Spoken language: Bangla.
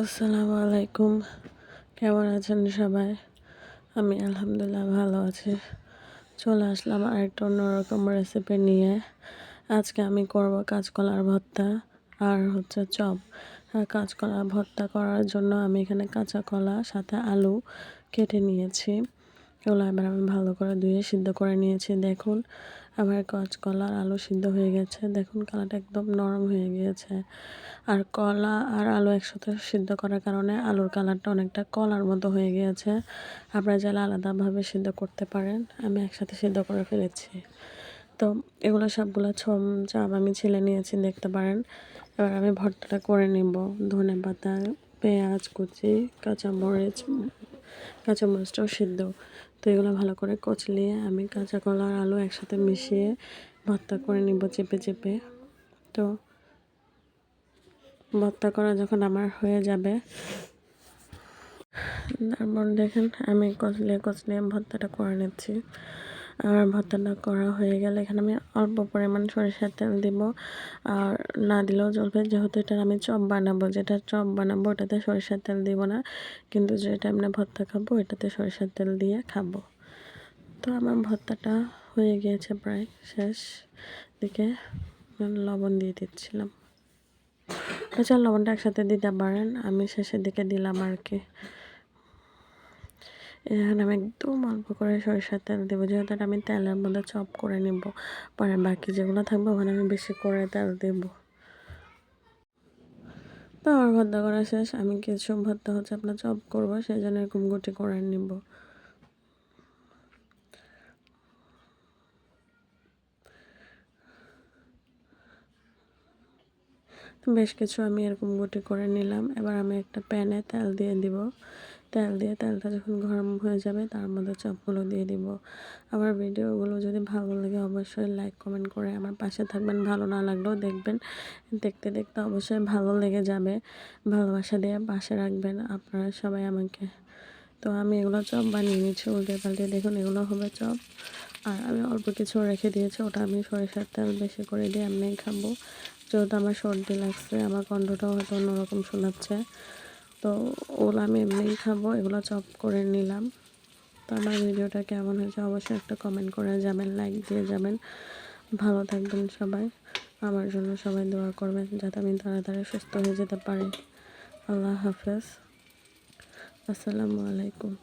আসসালামু আলাইকুম। কেমন আছেন সবাই? আমি আলহামদুলিল্লাহ ভালো আছি। চলে আসলাম আরেকটা অন্যরকম রেসিপি নিয়ে। আজকে আমি করব কাঁচকলার ভর্তা আর হচ্ছে চপ। আর কাঁচকলার ভর্তা করার জন্য আমি এখানে কাঁচা কলা সাথে আলু কেটে নিয়েছি। এগুলো এবার আমি ভালো করে ধুয়ে সিদ্ধ করে নিয়েছি। দেখুন আমার কাঁচকলা আর আলু সিদ্ধ হয়ে গেছে। দেখুন কালারটা একদম নরম হয়ে গিয়েছে। আর কলা আর আলু একসাথে সিদ্ধ করার কারণে আলুর কালারটা অনেকটা কলার মতো হয়ে গিয়েছে। আপনারা চাইলে আলাদাভাবে সিদ্ধ করতে পারেন। আমি একসাথে সিদ্ধ করে ফেলেছি। তো এগুলো সবগুলো চাপ আমি ছিলে নিয়েছি, দেখতে পারেন। এবার আমি ভর্তাটা করে নেব। ধনেপাতা, পেঁয়াজ কুচি, কাঁচামরিচটাও সিদ্ধ। তো এগুলো ভালো করে কচলিয়ে আমি কাঁচা কলা আর আলু একসাথে মিশিয়ে ভর্তা করে নিব চেপে চেপে। তো ভর্তা করা যখন আমার হয়ে যাবে, তারপর দেখেন আমি কচলিয়ে ভর্তাটা করে নিচ্ছি। আর ভর্তাটা করা হয়ে গেলে এখানে আমি অল্প পরিমাণ সরিষার তেল দিব। আর না দিলেও চলবে, যেহেতু এটা আমি চপ বানাবো। যেটা চপ বানাবো ওটাতে সরিষার তেল দিব না, কিন্তু যেটা আমরা ভর্তা খাবো এটাতে সরিষার তেল দিয়ে খাবো। তো আমার ভর্তাটা হয়ে গিয়েছে প্রায় শেষ দিকে। লবণ দিয়ে দিচ্ছিলাম। আচ্ছা, লবণটা একসাথে দিতে পারেন, আমি শেষের দিকে দিলাম আর কি। এখানে আমি একদম অল্প করে সরিষার তেল দেবো, যেহেতু আমি তেলের মধ্যে চপ করে নিব। পরে বাকি যেগুলো থাকবে ওখানে আমি বেশি করে তেল দেব। তো আমার ভর্তা করা শেষ। আমি কিছু ভর্তা হচ্ছে আপনার চপ করবো, সেই জন্য এরকম গুটি করে নিব। বেশ কিছু আমি এরকম গুটি করে নিলাম। এবার আমি একটা প্যানে তেল দিয়ে দিব। তেলটা যখন গরম হয়ে যাবে তার মধ্যে চপগুলো দিয়ে দিব। আমার ভিডিওগুলো যদি ভালো লাগে অবশ্যই লাইক কমেন্ট করে আমার পাশে থাকবেন। ভালো না লাগলেও দেখবেন, দেখতে দেখতে অবশ্যই ভালো লেগে যাবে। ভালোবাসা দিয়ে পাশে রাখবেন আপনারা সবাই আমাকে। তো আমি এগুলো চপ বানিয়ে নিচ্ছি উল্টে পাল্টে। দেখুন এগুলো হবে চপ। আর আমি অল্প কিছু রেখে দিয়েছি, ওটা আমি সরিষার তেল বেশি করে দিয়ে এমনি খাবো। যেহেতু আমার সর্দি লাগছে, আমার কণ্ঠটাও হয়তো অন্যরকম শোনাচ্ছে, তো ওগুলো আমি এমনিই খাবো। এগুলো চপ করে নিলাম। তো আমার ভিডিওটা কেমন হয়েছে অবশ্যই একটা কমেন্ট করে যাবেন, লাইক দিয়ে যাবেন। ভালো থাকবেন সবাই। আমার জন্য সবাই দোয়া করবেন যাতে আমি তাড়াতাড়ি সুস্থ হয়ে যেতে পারি। আল্লাহ হাফেজ। আসসালামু আলাইকুম।